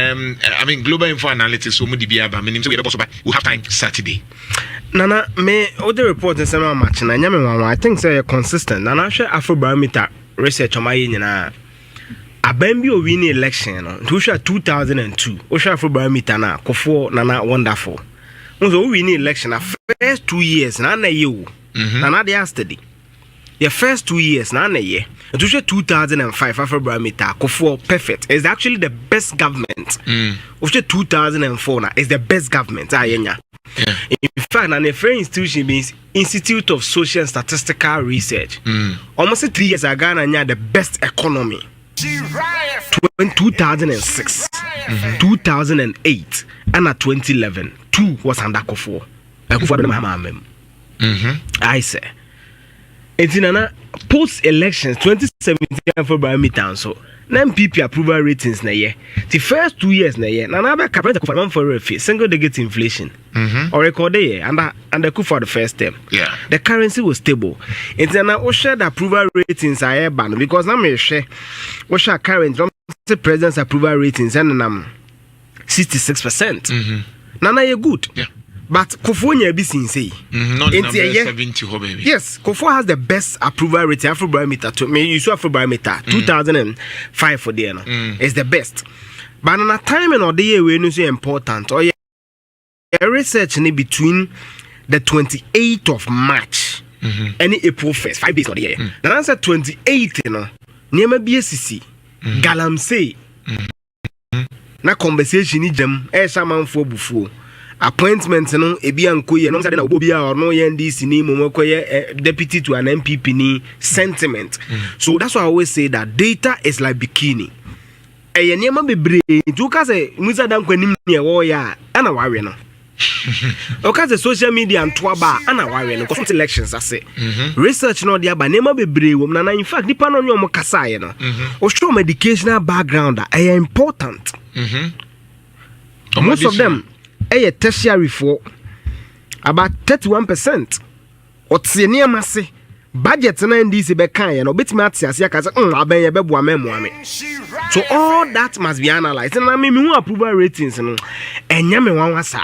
I mean, global info analytics. So we'll have time Saturday. Nana, me other report in some match. Na nyame I think say consistent. Nana share Afrobarometer research on my na. Abembi o win election no. 2002. Osha Afrobarometer na kofo nana wonderful. Unzo win election na first 2 years na ye. Nana they study. The first 2 years na ye. 2005 Afrobarometer kofo perfect. It's actually the best government. 2004 na is the best government. Yeah. In fact, an Afro institution means Institute of Social and Statistical Research. Almost 3 years ago, Ghana the best economy. 2006, 2008, and 2011. 2 was under Kofo. I say. It's in an post elections 2017 for Barometer so. MPP approval ratings na year. The first 2 years na year. Na be capital for a single digit inflation. Or record year and the coup for the first term. Yeah. The currency was stable. It's an the approval ratings are ban because na me share Osha current president's approval ratings and 66%. Na you good. Yeah. But Kofo nya bi sinse. Not number 70 baby. Yes, Kofo has the best approval rating Afrobarometer to me. You saw Afrobarometer 2005 for there no. It's the best. But on a timing of the year we know so important. Or research ni between the 28th of March and April 1st, 5 days of the year. The answer 28 you know. Niema BSC Galamsey. Na conversation ni jam shaman for bufu. Appointment no ebi ankoye no say na obi a no ye NDC ni momokoye deputy to an MPP ni sentiment. So that's why I always say that data is like bikini. Eye niema bebre tu ka say musa dan kwanim ne wo ya ana wawe no. O ka say social media anto aba ana wawe no cause elections ase. Research no dia ba niema bebre wo na in fact nipa no nyom kasa ye no. O show educational background are important. Most of them a tertiary for about 31%. What's the near massy? Budget and NDC bekan and obit matias yakas aben yebwa memoame. So all that must be analyzed. And I mean who approval ratings and yame one was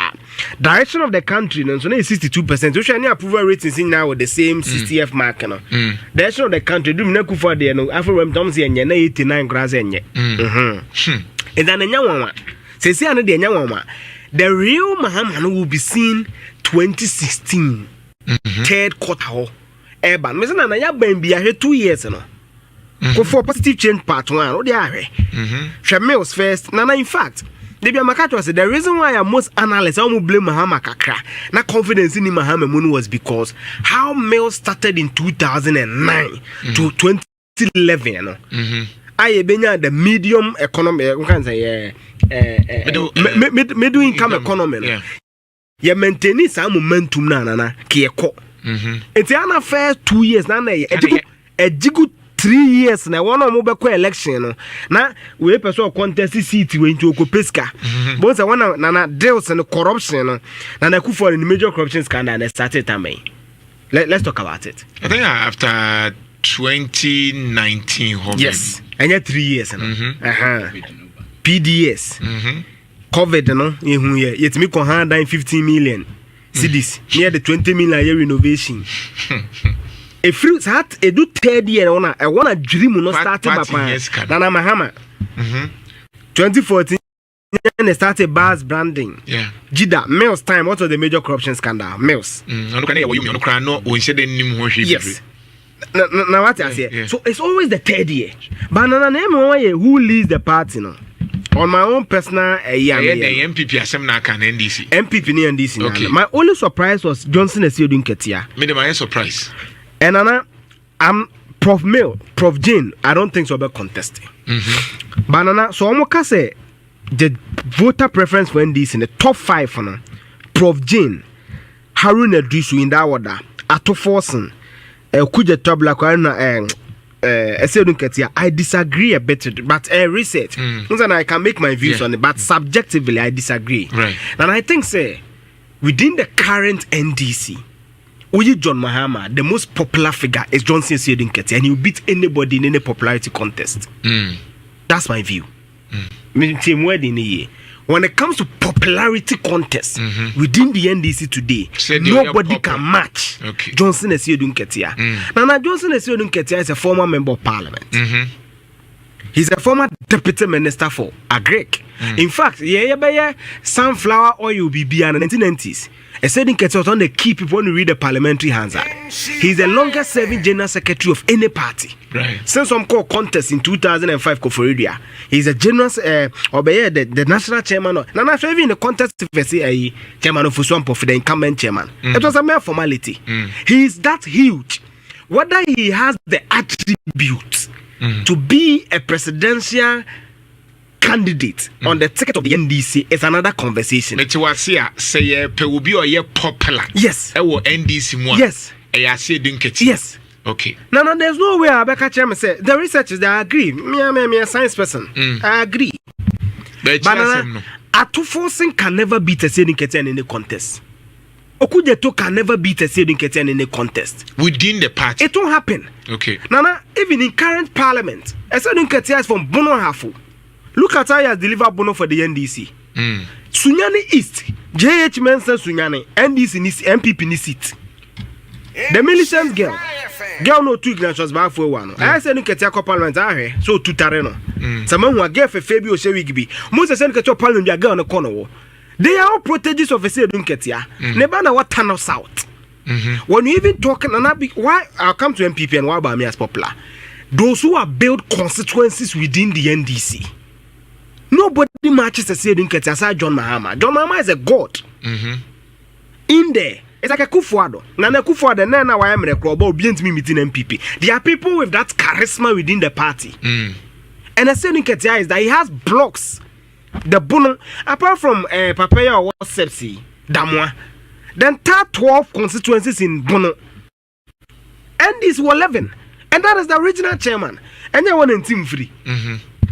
direction of the country and so 62%. Which any approval ratings in now with the same 60th mark. Direction of the country do me for the no Afro Tomsi and 89 grass and ye. And then a young one. Say see another young one. The real Mahama will be seen 2016 third quarter. Urban. Me say na ya ban bia 2 years no. Go for positive change part 1. O dey ahwe. Mills first. Na in fact, the Biamakato said the reason why most analysts blame Mahama kakra. Na confidence in Mahama Munu was because how Mills started in 2009 to 2011, you know. I benya the medium economy, we can say middle income economy. Yeah, maintaining some momentum na kieko. It's an first 2 years na a jigu 3 years na one more back election na we person contest seat we into Okopeska. But one na deals and corruption na na for the major corruption scandal and started time. Let's talk about it. I think after 2019 yes. And yet 3 years PDS COVID no yet me 115 million cedis near the 20 million year renovation. A fruit hat a do third year on I want a dream no started by Nana Mahama 2014 and started bars branding. Yeah. Jida Mills time what was the major corruption scandal Mills. Yes. Now what I say. So it's always the third year. But Nana name who leads the party no. On my own personal the MPP asem na kan NDC. MPP ni NDC. Okay. My only surprise was Johnson Esiodun Ketia. Me my surprise. And Nana, I'm Prof Jane. I don't think so about contesting. But Nana, so I'm gonna say the voter preference for NDC in the top 5 for now. Prof Jane, Haruna Drisu in that order. Ato Forson, Kuja Tabla Kwana I disagree a bit, but research. And I can make my views on it, but subjectively I disagree. Right. And I think, say, within the current NDC, John Mahama, the most popular figure is Johnson Esiodun Ketia, and he'll beat anybody in any popularity contest. That's my view. When it comes to popularity contest within the NDC today, nobody can match Johnson Esiodun Ketia. Now Johnson Esiodun Ketia is a former member of parliament. He's a former deputy minister for Agric. In fact, sunflower oil BB in the 1990s. Esiodun Ketia was one of the key people when you read the parliamentary Hansard. He's the longest serving general secretary of any party. Right. Since some call contest in 2005 Koforidia, he's a general the national chairman. Now after even the contest chairman of Fuswampo for the incumbent chairman. It was a mere formality. He's that huge. Whether he has the attributes to be a presidential candidate on the ticket of the NDC is another conversation. It was here say Perubi or ye popular. Yes. NDC more. Yes. Yes. Okay. No, there's no way Abeka chairman say the researchers they agree. Me a science person. I agree. But Atuforcing can never beat a Sedin Ketian in a contest. Okujeto can never beat a Sedin Ketian in a contest. Within the party. It won't happen. Okay. Nana, even in current parliament, a Sedin Ketian is from Bono Hafu. Look at how he has delivered Bono for the NDC. Sunyani East, JH Mensa Sunyani, NDC ni MPP ni seat. The militant girl no two ignorance back for one. I said, look at your parliament, so two tareno. Someone who gave a Fabio Shewigibi. Most of the parliament, your girl on the corner. They are all proteges of a say, don't get ya. Never know what turn us out. When you even talking, and why I'll come to MPP and why by me as popular. Those who are built constituencies within the NDC. Nobody matches the say, don't get aside John Mahama. John Mahama is a god. In there. It's like a Kufuado. Nana Kufuado, Nana Wayamre Krobo, me meeting MPP. There are people with that charisma within the party. And the saying Ketia is that he has blocks. The Bono, apart from Papaya or Sepsi, Damwa, then 12 constituencies in Bono. And these were 11. And that is the original chairman. And they want in team free.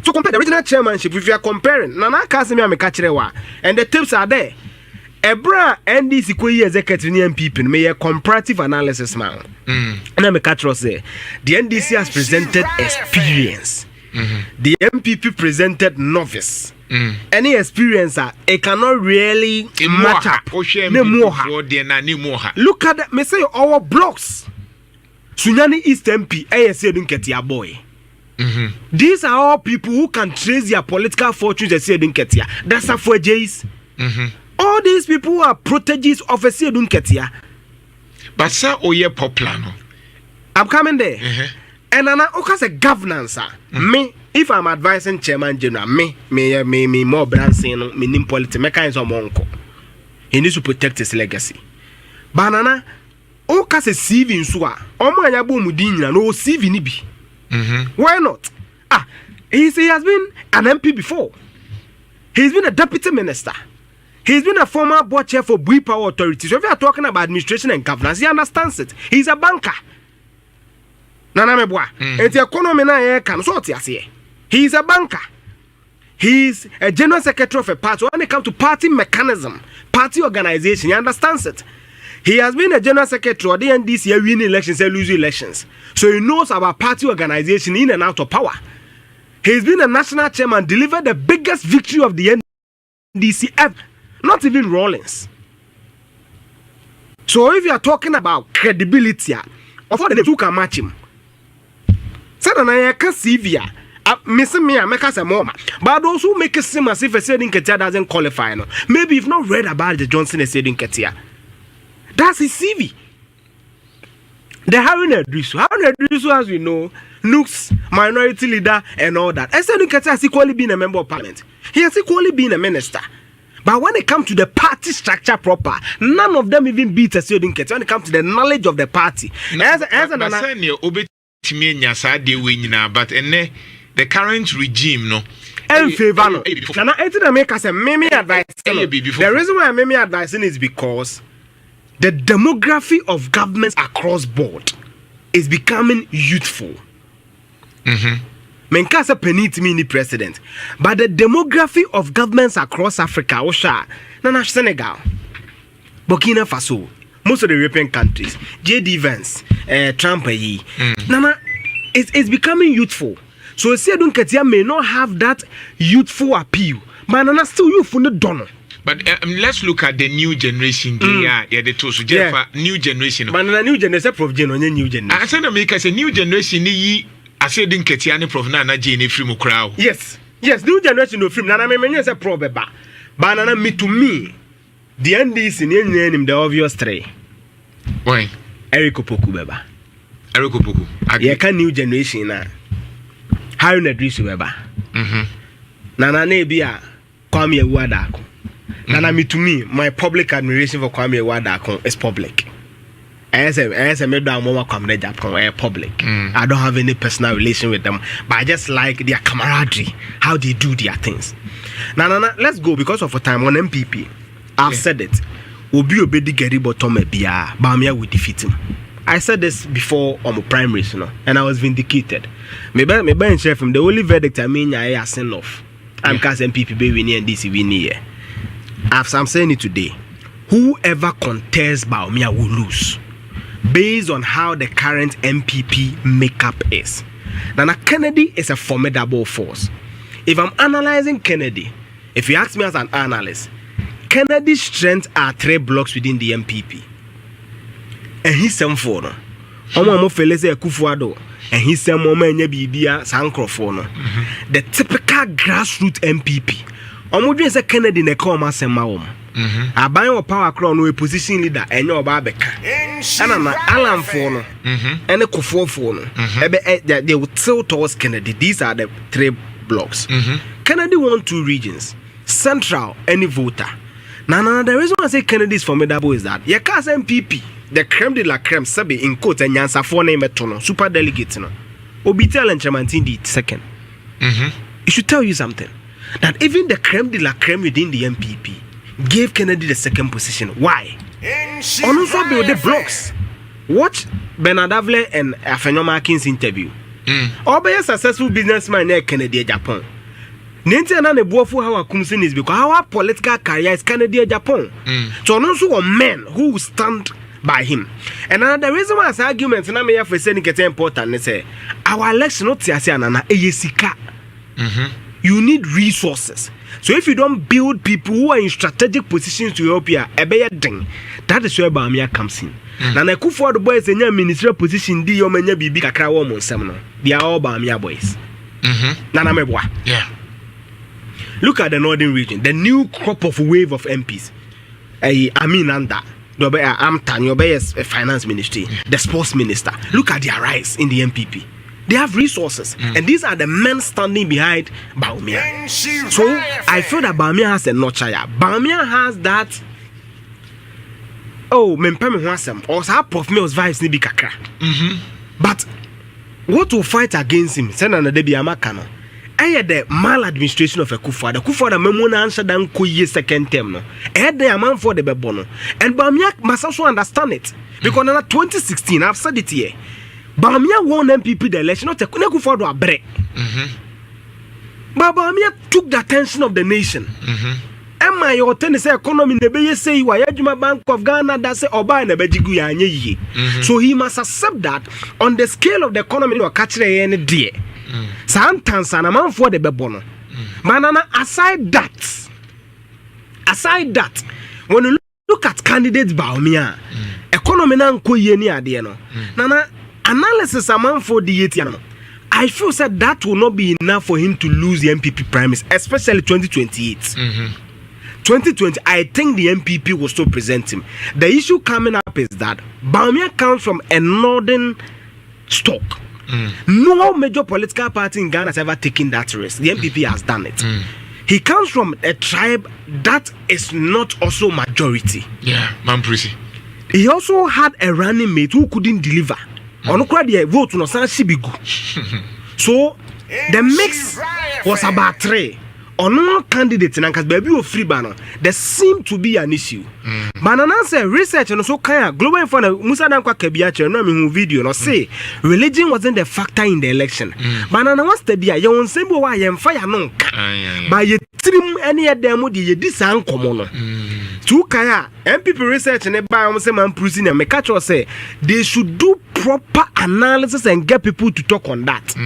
So compare the original chairmanship if you are comparing. Nana Kasimia Mekachirewa. And the tips are there. Ebra NDC ko executive ni MPP may a comparative analysis now. And I'm a catcher say the NDC has presented experience. The MPP presented novice. Any experience it cannot really match up. Look at that. Me say our blocks. Sunyani East MP ASA don't get your boy. These are all people who can trace their political fortunes and say don't get ya. That's a for Jays. All these people who are proteges of a Sedun Ketia. But sir, ye popular no. I'm coming there. And Anna Okas a governance. Me, if I'm advising Chairman General, me more branching, me nim politics, mechanism uncle. He needs to protect his legacy. Banana Okas a CV in Sua. Omo Yabu Mudina, no CV nibi. Why not? He has been an MP before. He's been a deputy minister. He's been a former board chair for Bui Power Authority. So if you are talking about administration and governance, he understands it. He's a banker. Nana meboa. Enti economy na ye kan so tiase. He's a banker. He's a general secretary of a party. When it comes to party mechanism, party organization, he understands it. He has been a general secretary of the NDC, win elections, lose elections. So he knows about party organization in and out of power. He's been a national chairman, delivered the biggest victory of the NDC ever. Not even Rawlings. So if you are talking about credibility, of all the two can match him. Suddenly I can see via missing me, I make us a moment. But those who make it seem as if a Sedin Ketia doesn't qualify, no. Maybe you've not read about the Johnson Sedin Ketia. That's his CV. The Harun Edrisu, as we know, looks minority leader and all that. Sedin Ketia has equally been a member of parliament. He has equally been a minister. But when it comes to the party structure proper, none of them even beat a Sedin Ketia when it comes to the knowledge of the party. But the current regime, no. And favor no. Now, I think I make us a meme advice. The reason why I'm meme advising is because the demography of governments across board is becoming youthful. Menkasa penit me ni president. But the demography of governments across Africa, Osha, Nana Senegal, Burkina Faso, most of the European countries, JD Vance, Trump, Nana, it's becoming youthful. So see Dunketia may not have that youthful appeal. But Nana still youthful no dono. But let's look at the new generation. Yeah, the two so new generation. But na new generation Prof Jane new generation. I said America say new generation ni I said Dunketia ni Prof Nana Jane free crowd. Yes, new generation no film. Nana me say Prof Beba. But Nana me to me, the NDC in the obvious three. Why? Eric Opoku Beba. Eric Opoku. Yeah, can new generation na. How you address Beba? Nana Nebia Kwame Wadako. Nana me to me, my public admiration for Kwame Wadako is public. As a madam mama come Japan, public. I don't have any personal relation with them, but I just like their camaraderie, how they do their things. Nana, let's go because of a time on MPP. I've said it. Obi obedi geri bottom bia, Bamia will defeat him. I said this before on my primaries, and I was vindicated. Maybe in chef from the only verdict I mean I send off. I'm casting MPP be winning and DC winning. I'm saying it today. Whoever contests Baumia will lose. Based on how the current MPP makeup is. Nana Kennedy is a formidable force. If I'm analyzing Kennedy, if you ask me as an analyst, Kennedy's strengths are 3 blocks within the MPP. And he's some for no. Omo felese Akufuado. And he's some moment bibia sankrofo. The typical grassroots MPP. Omo dwen say Kennedy ne come asema wo. Aban wo power crown no position leader enye oba beka. Ana na Alan for no. Ene Kofo for no. They will tilt towards Kennedy. These are the 3 blocks. Kennedy won 2 regions. Central any voter. Now the reason I say Kennedy is formidable is that your cast MPP, the creme de la creme, sabi in quote and yansa for name etono, super delegate no. Obitel and Chamantindi second. It should tell you something. That even the creme de la creme within the MPP gave Kennedy the second position. Why? On also build the blocks. Watch Bernard Avle and Afenyo Markins interview. Or be a successful businessman near Kennedy, Japan. Ninti na nebuofu how akumsin is because our political career is Canada, Japan. So also men who will stand by him. And another reason why I argument na me for saying it's important is say our election not tiase na eyesika. You need resources. So if you don't build people who are in strategic positions to help you, that is where Bamia comes in. Na na kufu the boys in your ministerial position di omenya bibi kakra wo mo nsem no. They are all Bamia boys. Nana mebwa. Yeah. Look at the northern region, the new crop of wave of MPs. Amin Anda, Amtan, a finance ministry, the sports minister. Look at their rise in the MPP. They have resources, and these are the men standing behind Baumia. So I feel that Baumia has a notchaya. Baumia has that. Oh, Mempemi Huasem, or sa Prof Mills vibes ni bikakra. But what will fight against him? Send an Debi Amakano. The maladministration of a Kufuada. Kufuada memona answer than Kuye second term. No. The amount for the Bebono. And Bamia must also understand it. Because in 2016, I've said it here. Bamia won MPP the election, not a Kufuada a break. But Bamia took the attention of the nation. And my Tennessee economy never say you are Yajuma Bank of Ghana that say Oba and Bejigu. So he must accept that on the scale of the economy, you are catching any day. Sometimes an amount for the bebono. Banana, aside that, when you look at candidates Baumia, economy nan ko yeni adieno. Nana analysis amount for the etiano. I feel said that will not be enough for him to lose the MPP primaries, especially 2028. 2020, I think the MPP will still present him. The issue coming up is that Baumia comes from a northern stock. No major political party in Ghana has ever taken that risk. The MPP has done it. He comes from a tribe that is not also majority. Yeah, Mamprisi. He also had a running mate who couldn't deliver. The vote no Shibigu. So the mix was about 3. On no candidate in Ankas baby of free banner, there seemed to be an issue. Banana say research and also kaya global fund Musa Dankwa Kebiache no video no say religion wasn't the factor in the election. Banana was the dia you won sembo wa yem fire no. By ye trim any of them would ye disan common. To kaya MPP research and by almost man prusing and make say they should do proper analysis and get people to talk on that.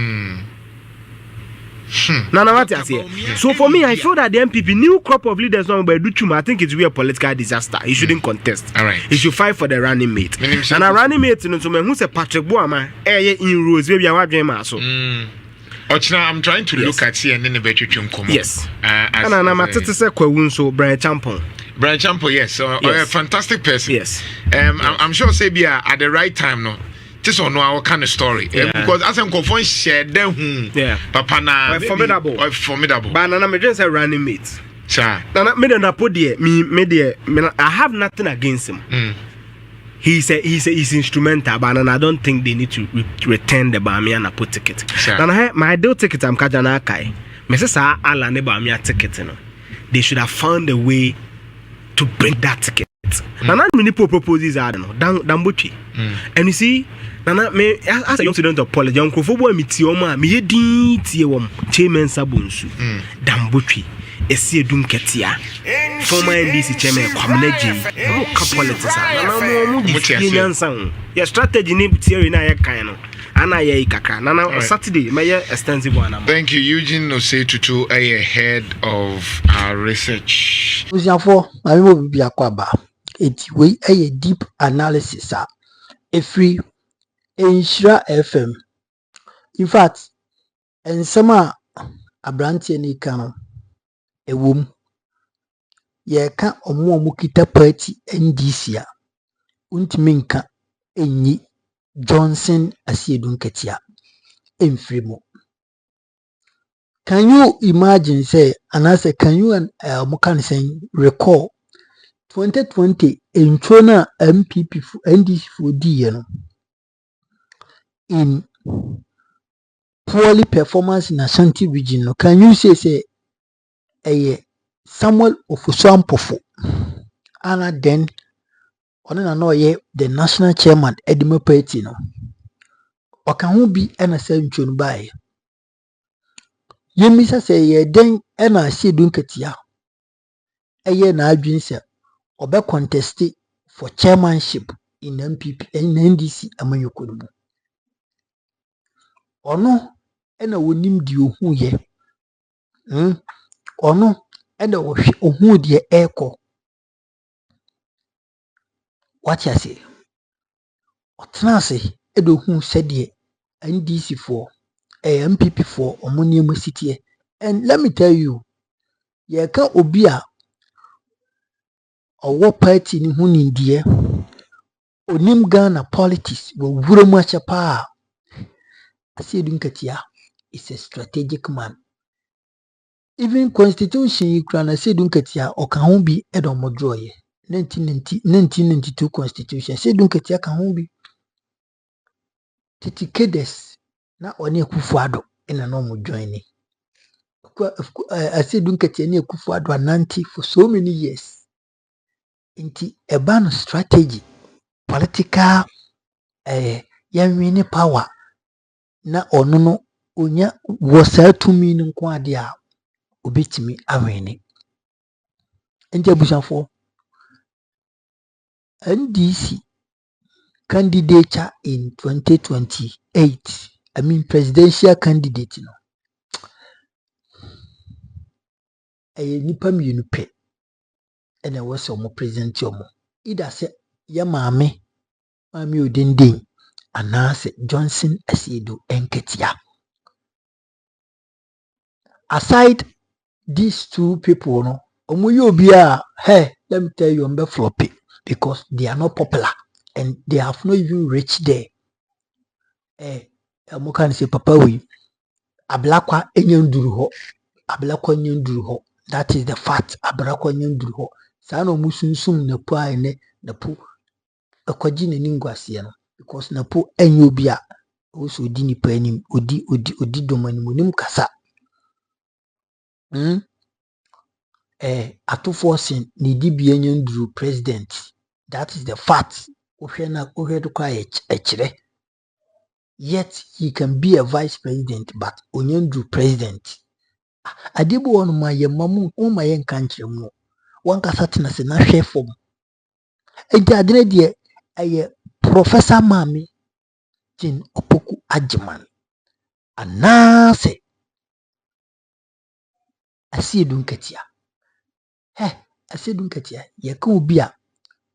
Nana what I say. So for me, I feel that the MPP new crop of leaders now by Duchuma, I think it will be a political disaster. He shouldn't contest. All right. He should fight for the running mate. And a running mate, you know, so who's a Patrick Boama, in rules, maybe I want to so. I'm trying to look at here and then the better yes. And I'm at say Kwunso Brian Champon. Brian Champon, yes. A fantastic person. Yes. I'm sure Sabia at the right time no. This on our kind of story because as I'm confident share them papa na formidable but na me just say running mate sir na me na put there me I have nothing against him he's instrumental but I don't think they need to return the Bamia na put ticket na my ideal ticket I'm catching na kai me say sa ala ne Bamia ticket no they should have found a way to bring that ticket na many proposes are no dambuchi and you see Nana me as a young student of college, young Kofobo Mitioma, me din tiewom, chairman Sabunsu, Dambutri, Essie Dunketia, former NDC chairman, Kwamneji, politics, your strategy name theory na yakano. Ana ye kaka. Nana Saturday, my extensive one. Thank you, Eugene Osei Tutu, head of our research. Usiafo, I will be a kwaba. It's way a deep analysis, a free. Inshira FM. In fact, and some abranti ni kano a womb. Ye can omo mukita party NDC ya. Untiminka enyi Johnson Asiedunketia Enfremo. Can you imagine say and I say can you and Mokan saying recall 2020 in Chona MPP NDC for D in poorly performance in Ashanti region. Can you say a Samuel Ofusampofo and then on another the national chairman Edimo Petino or can who be an ascension by Yemisa say then and I see Dunketia a year na adwinse or be contested for chairmanship in MPP and NDC among your kudumu. Ono ena wonim di ohu ye ono ena ohu di eko what you say otna say edo hu sede NDC for MPP for omonium city and let me tell you ye ka obi a owo party ni hu ni die onim Ghana politics wo wuro mu achepa Asiedunketia is a strategic man. Even constitution Ukraine Asiedunketia or can who be Edomodroye 1992 constitution Asiedunketia can who be Titikedes na oni Kufuado in a normal joining. Asiedunketia ni Kufuado ananti for so many years. Inti a strategy political yamini power na ono onya wosa tumi nko ade a obetimi awene nje bushafo NDC candidate in 2028 I mean presidential candidate no nipa mienu pe ene wose omo present omo ida se ya maame odenden anase Johnson Asiedu Enketia. Aside these two people, no, hey, let me tell you, I'm floppy because they are not popular and they have not even reached there. I'm can say, Papa, we ablakwa enyenduru ho. That is the fact. Ablakwa enyenduru ho. Sano musunsum ne po ene ne po akwaji ne ningwase no because na po enyobia also odi nipa anim odi domani munim kasa. Atufo sin ni dibia nyenduru president. That is the fact. Ohwe to kwa echire. Yet he can be a vice president but onyenduru president. Adibu wonu ma ye mamu o ma ye nkanche mu. Wan kasa tena se na hwe fom. Enti adene de aye Professor Mami Jin Opoku Ajiman. Anase asiedu nketia asiedu nketia yɛka obi a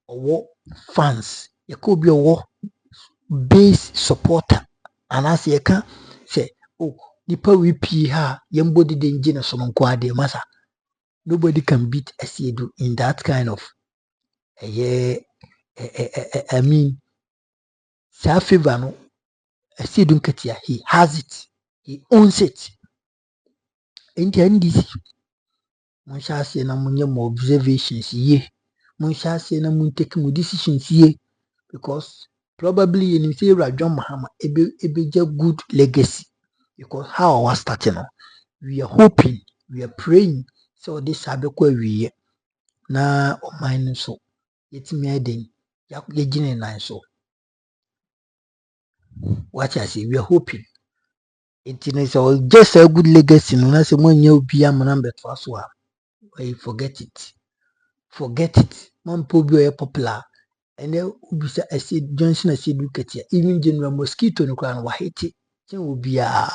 ɔwɔ fans yɛka obi a ɔwɔ base supporter anaasɛ yɛka sɛ nipa we pii ha yɛmbɔ dede ngye ne so no nko ade masa nobody can beat asiedu in that kind of I mean saa favor no asiedu nketia he has it, he owns it. Enti NDC Monsha say na munye more observations ye. Monsha say na mun take more decisions ye. Because probably in say John Mahama ebe good legacy. Because how I was starting on, we are hoping, we are praying so this abekwa we na o mine so yetimi eden ya gine nan so. What I say, we are hoping. It is just a good legacy. No, that's when you be a man better so. Forget it. Forget it. Man, probably popular. And then I said Johnson. I said look at here. Even General Mosquito no crown. Why hate it? Then will be a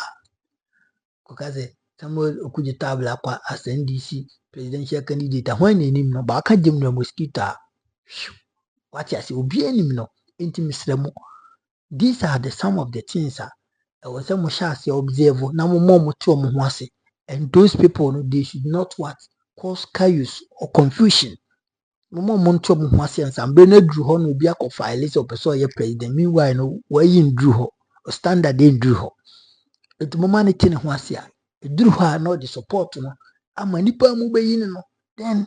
because Samuel Okujitabla as NDC presidential candidate. When any no back at General Mosquito. What I say will be any no intimacy. These are the some of the things. I was a mushasi observe na more to and those people they should not cause chaos or confusion. More monto muhwase and some Bernard drew ho no be a file or person president. Meanwhile, no why in drew ho or standard in drew ho. It momani tin hwasia. It drew her not the support no. Amanipa mube yin no. Then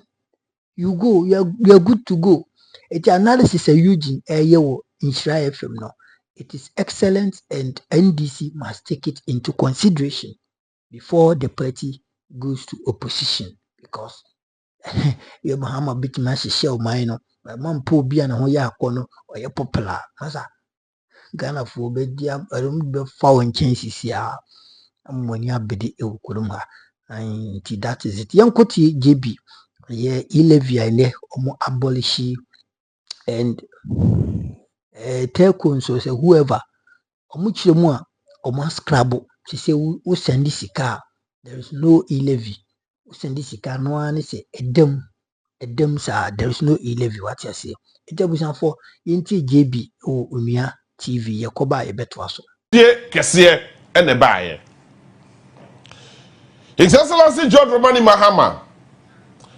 you go, you are good to go. It's analysis a Eugene Ayewo in Shira FM no. It is excellent and NDC must take it into consideration before the party goes to opposition because you Mahama bit mashi shell mine my mom po bi na ho ya akono or ya popular masa Ghana for be dia be found chances ya amoni abedi e wukurum ha and that is it yankoti JB ye ilevia ile omo abolish and telco so say whoever omuchire mu a omo scrabble she say we send this car there is no e-levy we send this car no one say edem sa there is no e-levy what you say ejabusan for yenti JB o onua TV yakoba ebeto aso die kese ene baaye His Excellency John Mahama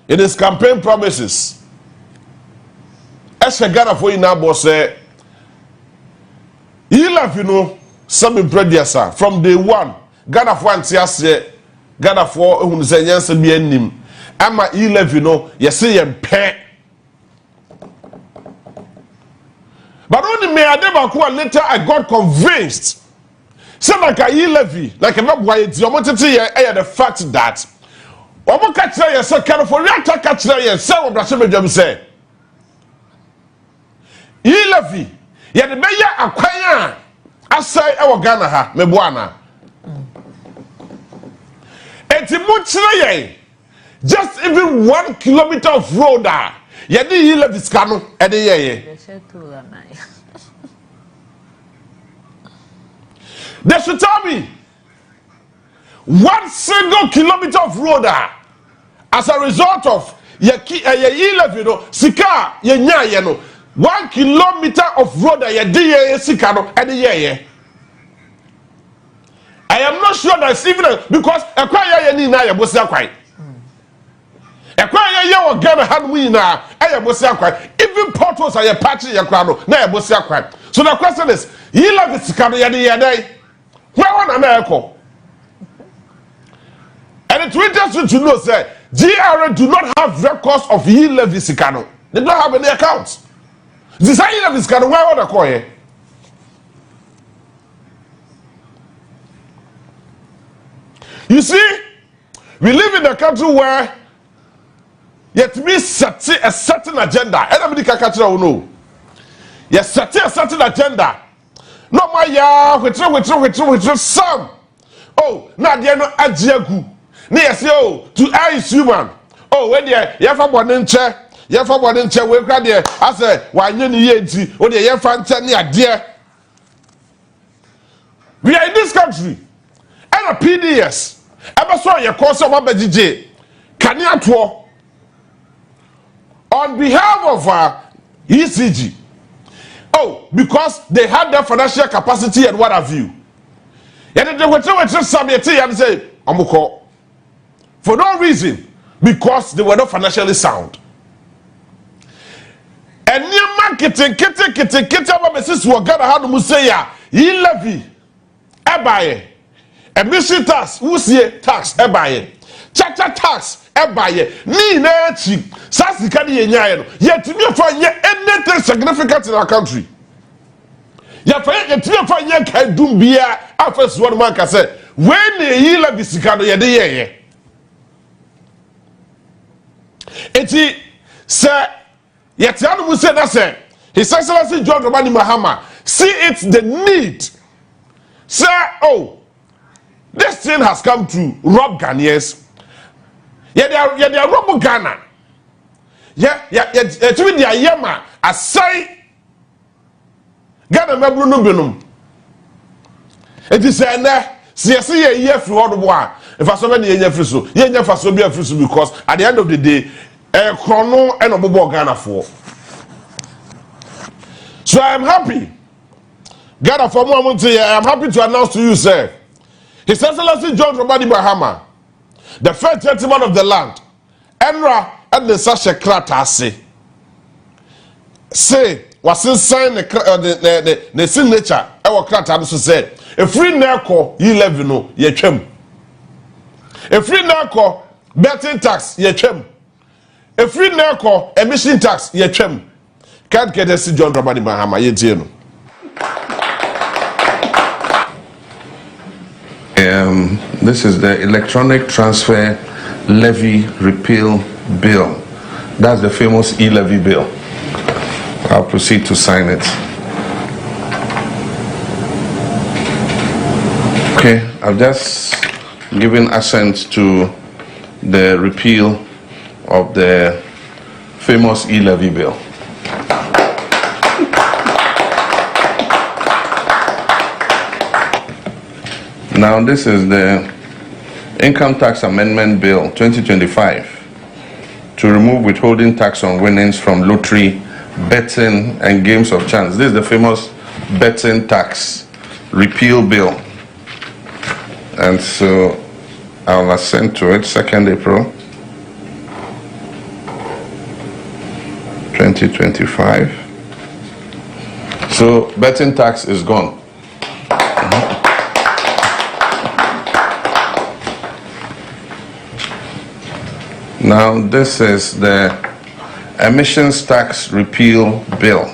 in his campaign promises Ghana for ina boss e-levy no some prediasa from day one Ghana for antiase Ghana for ehunu se nyansa bi anim ama e-levy no yese yempe but only me adeba later I got convinced say like a e-levy like a boy the fact that omo ka kire yese California ta ka kire yese obrase medwam say e-levy ye de beya akwan a asai e wo Ghana ha meboana enti mo kire ye just even 1 kilometer of road ye de e-levy ska no e de ye they should tell me 1 single kilometer of road as a result of ye e-levy no sika ye nya ye no 1 kilometer of road ye de ye sika no e de ye I am not sure that's even because ekwa ye ni na ye bosi akwai ekwa ye wo Ghana han wi na ye bosi akwai even portals are ye patch ye kwa no na ye bosi akwai so the question is e-levy sika no ye de ye dai where one na eko and it interests you to know say GRA do not have records of e-levy sika no they don't have any accounts this e-levy sika no where one call here. You see, we live in a country where yet we set a certain agenda. Everybody can catch it or no. Yes, set a certain agenda. No, my ya, which some. Oh, now they are not ajiagu. Yes, yo, to ice human. Oh, when you have one in chair, you have one in chair, we can there. I say, why you need or the year fancy dear. We are in this country. And a PDS. Ever saw your course of a BGJ. Kaniato on behalf of ECG. Oh, because they had their financial capacity and what have you. And they were just submitting and say, Amuko. For no reason, because they were not financially sound. And new marketing, kitty, what Mrs. Wagana had to say, ye levy, ebaye, emission tax, usie tax, ebaye, cha tax, ebaye, ni nechi, sasi kadi yenyaye, yet me find anything significant in our country. Yet me find ye can do beer, after one man can say, when ye levy sikano ye. Eti sir, yet you say that say His Excellency John Mahama see it's the need. Sir, oh, this thing has come to rob Ghanaians. Yeah, they are rob Ghana. Yeah, it's with the Ayama. I say Ghana mebru no benum. It is there. See a year for all the war. If I saw many year free so, year for so be a free because at the end of the day, a chrono and a bobo Ghana for. So I am happy. Ghana for moment here, I am happy to announce to you, sir. His Excellency John Mahama, the first gentleman of the land, Enra and the Sasha Kratase. Say, was inside the signature, our Kratase said. A free narco, ye levino, ye chem. A free narco, betting tax, ye chem. A free narco, emission tax, ye chem. Can't get a see John Mahama, ye tino. This is the electronic transfer levy repeal bill. That's the famous e-levy bill. I'll proceed to sign it. Okay, I've just given assent to the repeal of the famous e-levy bill. Now this is the Income Tax Amendment Bill 2025 to remove withholding tax on winnings from lottery, betting and games of chance. This is the famous betting tax repeal bill. And so I'll assent to it 2nd April 2025. So betting tax is gone. Now this is the emissions tax repeal bill.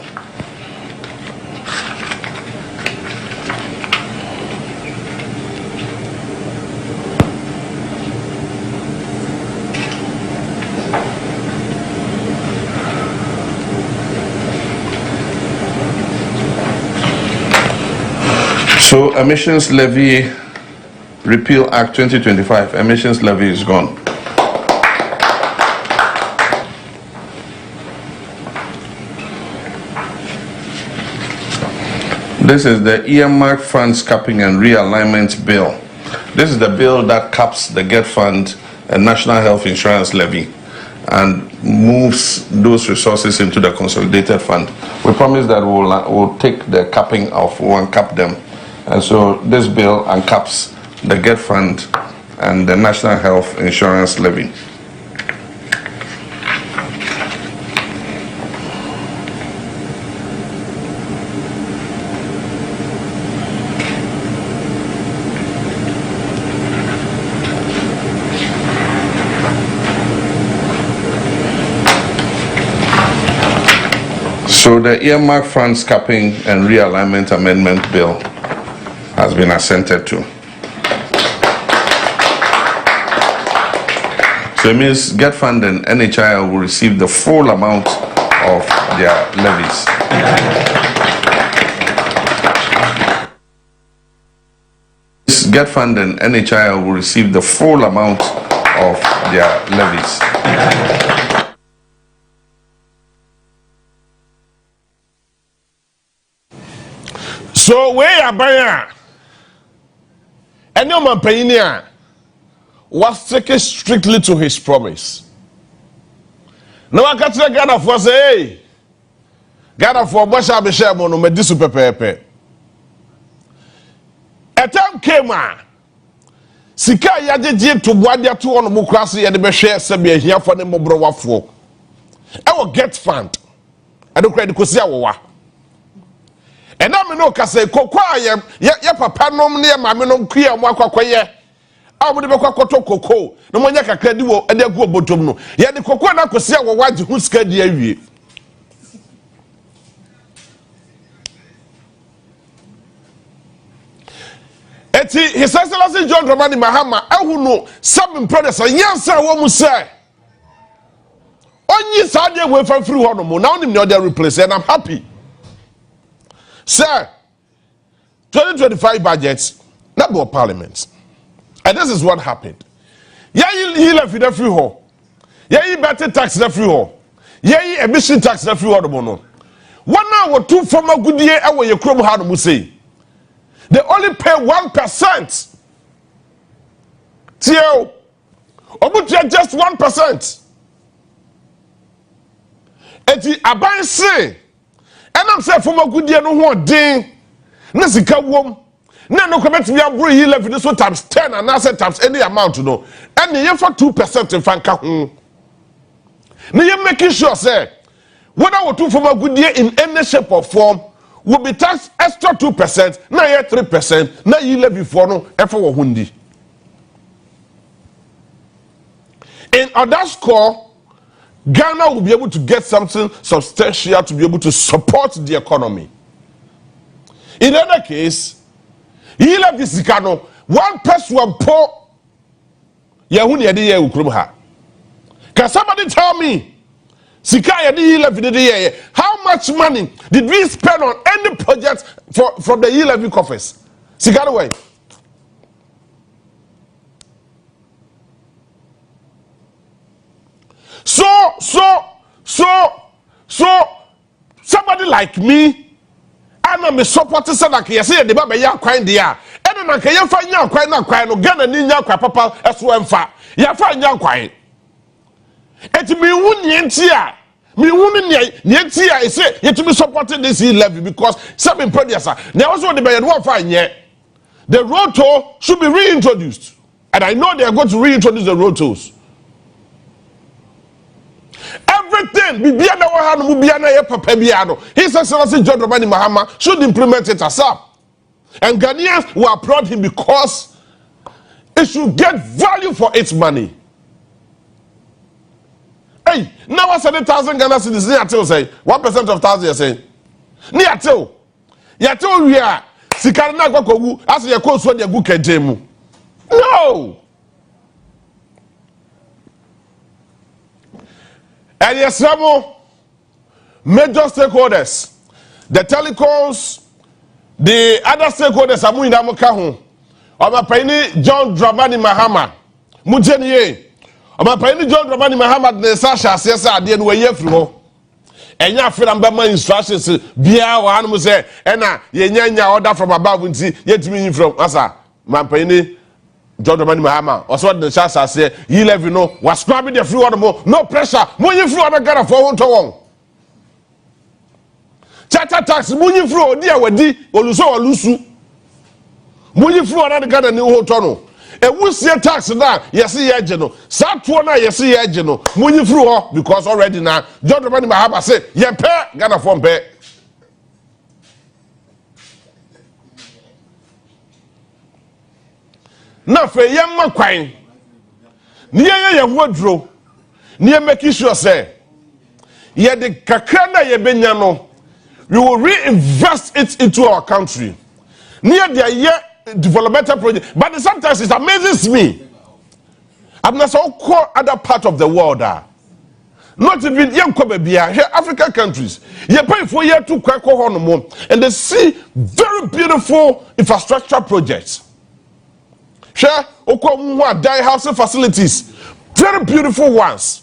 So Emissions Levy Repeal Act 2025, emissions levy is gone. This is the earmark funds capping and realignment bill. This is the bill that caps the GET fund and national health insurance levy and moves those resources into the consolidated fund. We promise that we'll take the capping off, we'll uncap them. And so this bill uncaps the GET fund and the national health insurance levy. So the earmark funds capping and realignment amendment bill has been assented to. So it means GET fund and NHIL will receive the full amount of their levies. GET fund and NHIL will receive the full amount of their levies. So we are buying. And no man paying here. was taken strictly to his promise. Now I catch the Ghana for say, hey, Ghana for Basha Bisham on Medisu Pepe. A time came on. Sika yaje to Wadia to on Mukrasi and the Beshe Sabia here for the Mobro Wafo. I will get fund. I don't credit Kosia. And I'm no Kase Cocoa, ya papa nom near my menon queer Maka. I would never quote cocoa, no one yaka credible and they go bottom. Yet the cocoa na Kosia were white who scared the area. Eti His Excellency John Mahama, who know some brothers and yes, sir, what must say. Only Saturday we from free honor, now the other replace, and I'm happy. Sir, 2025 budgets, not go parliament. And this is what happened. Yeah, he left with a free hall. Yeah, he better tax the free hall. Yeah, he emission tax the free hall. 1 hour, 2 from a good year, I will your chrome hard to say. They only pay 1%. Tio, just 1%. And the Aban say, and I'm saying from a good year, no one ding. Nasika wom. No comment me a bro he left this one times 10 and I said times any amount to know. And you for 2% in Franca. Now you're making sure, say, what I will do from a good year in any shape or form will be taxed extra 2%, now you 3%, now you levy for no effort hundi. And on that score, Ghana will be able to get something substantial to be able to support the economy. In other case, he left this Sikano, one person poor Yahuni Adi Ukrumha. Can somebody tell me? How much money did we spend on any project from the E11 coffers? Sikano way. So somebody like me, I'm a supporter that can say the Baba ya kwine dia. And then I can find ya kwine na kwine no Ghana ni nya kwa papa eso emfa. Ya fa nya kwine. Eti me wu nyentia. Me wu nyentia e say you to be supporting this E11 because some producer. Now also the be one fine ye. The road toll should be reintroduced. And I know they are going to reintroduce the road tolls. Everything, His Excellency John Mahama should implement it ASAP. And Ghanaians will applaud him because it should get value for its money. Hey, now I said 1,000 Ghana citizens, near till say 1% of 1,000 you're saying. Near till. Yato we are. Sikarina Gokogu, as your coach when you go Kentemu. No! And yes, some major stakeholders, the telecoms, the other stakeholders are moving down Kahu. Our Paini John Mahama, Muteniye. Our Paini John Mahama, the Sasha says, I didn't weigh through. And ya feel I'm instructions, Bia or Animal say, and Yenya order from above, and see, yet me from Asa, my Paini. John Mahama, or what the Shasa say, you let you know, was grabbing the free water more, no pressure, when you flew on a gun for one to one. Chata tax, when you flew, dear, with D, or Luso or Lusu. When you flew on a gun and new hotel. And we see a tax now, yes, yeah, general. Satwana, yes, yeah, general. When you flew because already now, John Mahama said, yeah, pay, Ghana from pay. Now for young McQuine, near your wardrobe, near making sure say, yeah, the Kakana Yebenyano, we will reinvest it into our country. Near the year developmental project, but sometimes it amazes me. I'm not so called other part of the world. Not even young Kobebia, here African countries. You pay for year to Kwako Honomo, and they see very beautiful infrastructure projects. Share die housing facilities, very beautiful ones.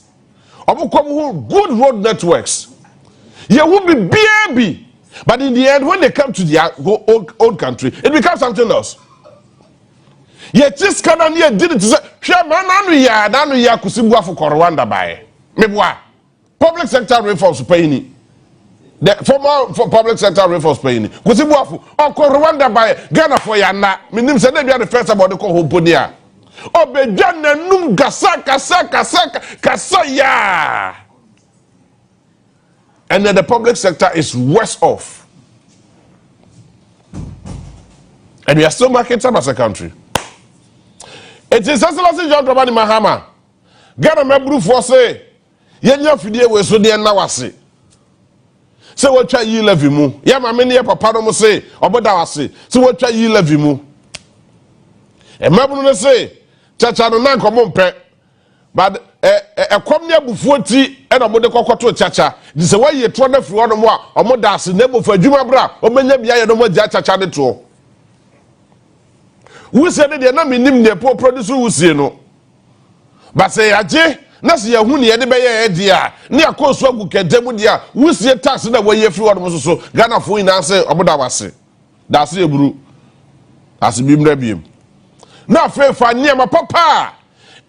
Good road networks. You will be baby, but in the end, when they come to their own country, it becomes something else. Ye tiskana ni ye did it say hwe mananu ya kusibu afu Rwanda bae. Meboa. Public sector reforms paying. The former for public sector reforms paying. Kusibu afu Rwanda bae Ghana for ya na. Minim se na bia the first about the ko hoponia. Obedwa nanum kasa ya. And then the public sector is worse off. And we are still marking time as a country. It is Succeed John Mahama. Ghana membru for say, Yenya fidie we so de na wase. Say what try yi levy mu. Ya ma me ne papa no mo say, oboda wase. Say what try yi levy mu. E mabunu no say, chacha no na nkomo mpe. But ekom ne abufuo ti e na mo de kokoto chacha. Di say why ye to na firi ono mo a omoda ase na ebo fa adwuma bra, o menya bia ye no mo gya chacha de to. Who said they na minim ne po produce who see no. But say aje na se ya hu ne ye de be ye dia ne akoso agu kedemu dia who see tax na we ye free one so Ghana fo ina say oboda wase. Da se eburu as bimra biem. Na fe fa niam papa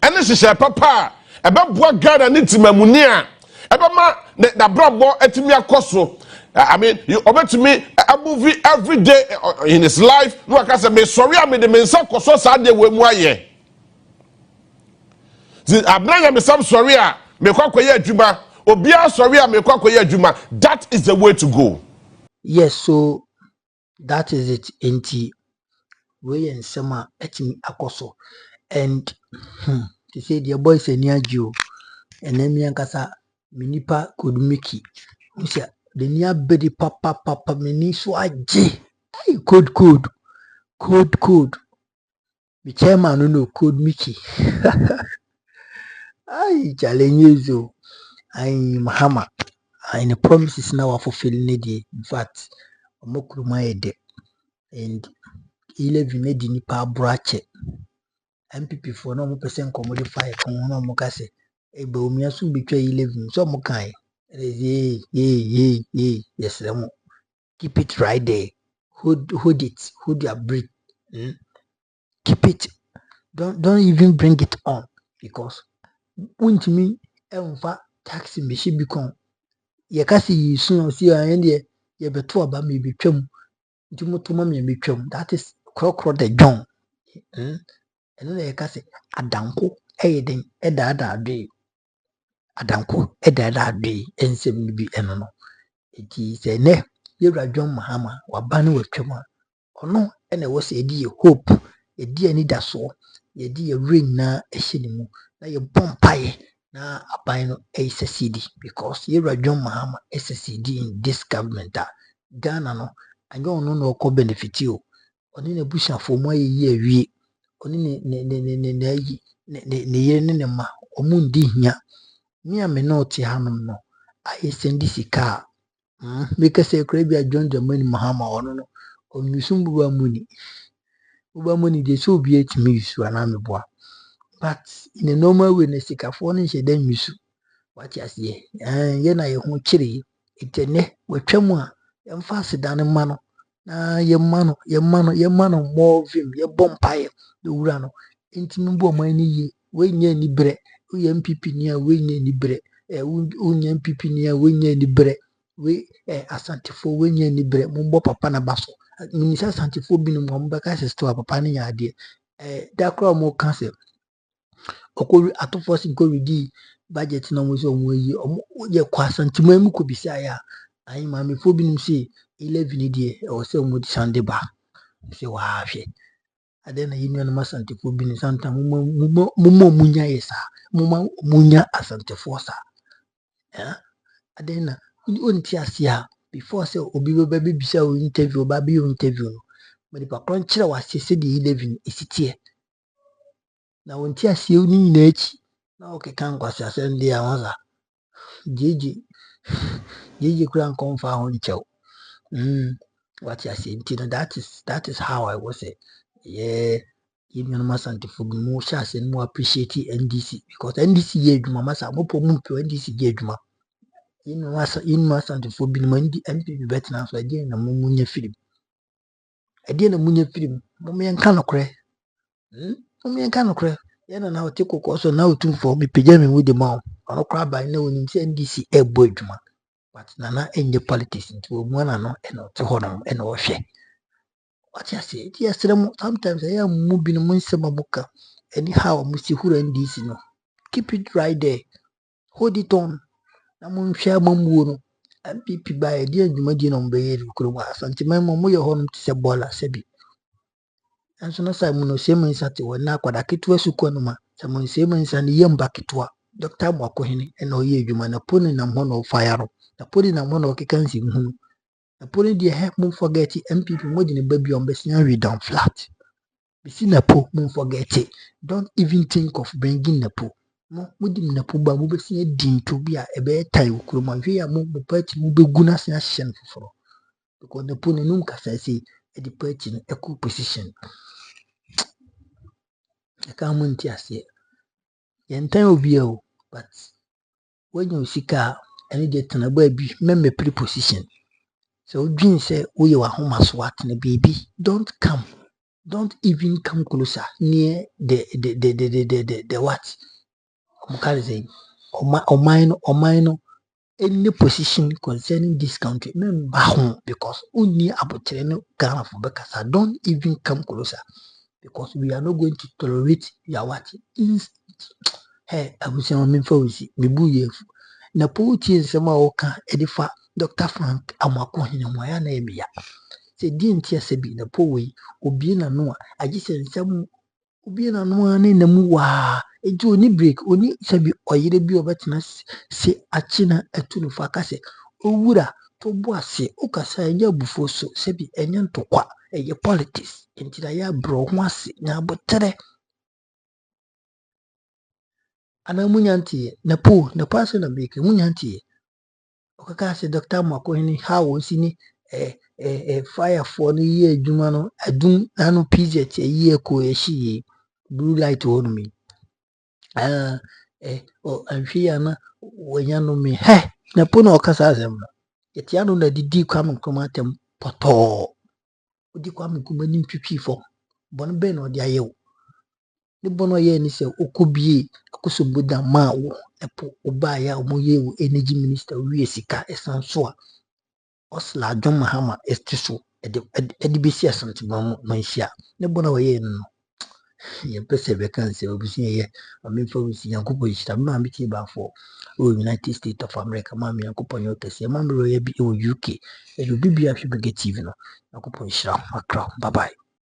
ene hyehyɛ papa e be boa Ghana ne timamuni a e be ma da brabo etimi akoso. I mean, you obey me a movie every day in his life. No, I can say, me sorry, I made the men so sad they were more ye. I'm not me some sorry, me kwakwe juma, obia sorry, me kwakwe juma. That is the way to go. Yes, so that is it. Enti we and summer etimi akoso. And to say the boys and near you, and then me and Kasa minipa could make it. The near bedi papa mini so aje. Hey, code. The chairman no code Mickey. I challenge you. I Mahama. And the promises now are fulfilling it. In fact, Mokuruma ede. And 11 edi nipa brache. MPP for no percent commodify no mokase. Ebe omiasu betray 11. So mokai. Yes, keep it right there. Hold your breath. Keep it. Don't even bring it on, because to me, taxi me she become. Ye kasi soon see and ye beto about me be chum. That is crocro the John. And then ye kasi adanko edin edada day. Adanko edada day and seven be enono. It is a ne Yura John Mahama or banner with chuma. Or no, and it was a dear hope, a dear need a soul, a dear ring na a shinimu, na your bumpire na a bino a CD, because Yura John Mahama is a CD in this government. Ghana no, and you no co benefit you. Only a bush for more year we only ne ma omundi nya me a me not hanum no. I send this car. Because a crabby John Jamani Mahama or no, or Musumba money. Uba money they so be it me so an army boy. But in a normal way, a sick of one she then miss what you say, and yen I won't chilly. It a ne with tremor and faster than a man. Your man, more of him, your bumpire, the urano. Intimate money ye, when ye ni bread, we MPP near when ye ni bread, MPP near when ye ni bread. We asantifo wenye ni bre mumbo papa na baso minisa asantifo binu mwamba kasi sto papa ni yade dakra mo kanse okori atofosi ko redi budget na mo so mo yi ye kwa asantimo emu ko bisa ya ayi ma me fo binu si 11 die o se mo di sande ba se wa hwe ade na yinu na asantifo binu santa mo munya yesa mo munya asantifo sa ade na unti asia before say obi be bisa o interview ba bi o interview no but the background kire wa se de 11 isitie na unti asia ni na echi na o ke kan kwase asem de awanza jeje kura konfa ho nchew what you say nti no that is how I was say yeah you know masantifo mu sha se mu appreciate NDC because NDC ye adwuma masa mo po mu NDC ye adwuma in masa to for bin mandi MPP betina so again na munya film again na munya film mo me nka no kore Me kind of cry. Yeah, na o take so now too for me pejam with the mouth. Ono cry by no nim say NDC e boy dwuma. But nana enye politics nti wo mu na no e no te honom e no hwe. What you say? Yes, sometimes I am moving muka. Anyhow, Mr. Hura NDC no. Keep it right there. Hold it on. Na share mamuno. MPP by a dear Jumadi on Bay Kuruma. Santima Moya home to say bola sebi. And so no Simon Semen Sati or Nakwa Kitwa Sukonuma. Simon Semens and Yam Bakitwa. Dr. Makohini and Oye Juman a pony and one of fire. The pudding and one of Kikansi. The pudding dear help move forget it. MPP more than a baby on Bessia down flat. Bisi Napo, don't forget it. Don't even think of bringing Napo. Mo mudim Napo ba mo besi din to be a time kuruma hwe ya mo party mo beguna se shen foforo. Because Napo ne num kasa say e the party no equal position. I can't munti ase. Yen time obi o, but when you sika any dey tana ba bi me pre position. So dream say we wa homa so at na baby, don't come. Don't even come closer near the what? Omino, any position concerning this country, because only about Ghana for Bekasa. Don't even come closer because we are not going to tolerate your what? Hey, I was saying, I'm for we Bibu na poeti and some oka edifa Dr. Frank Amakohin and Moyana Emia. Say, dear Tiasebi, the poe, Obiana Noa, I just said some Obiana Noa in the Mua, a Johnny break, only Sabi or Yerebi of Betness, say Achina at Tunufakase, O Wura, Toboase, Okasa, and Yabufoso, Sebi, and Yantokwa, and your politics, until I have bro once now, but today. And I'm Munyanti, Napo, the person of Baker, Munyanti. Okakase Dr. Makohini, how was in fire for the year, Jumano, I do nano PZ a year she blue light on me. Oh, and Fiana, when you know me, hey, Napono Casazem. Yet Yano that did come and come at them, Poto. Would you come and come in to for Bonben or Diao? The Bono Yen is a Okubi, Akusubuda Mao, a po Obaya, Moye, Energy Minister, Wiesika, a Sansoa. Osla John Mahama estiso edibisi asante manhia ne bona waye no ye pese be kan se obusi ye amemfa obusi yankopo yita ma mi ti ba for United States of America ma mi yankopo yo kese ma mi ro ye bi UK e do bibia hwe bege TV no yankopo yira akra bye bye.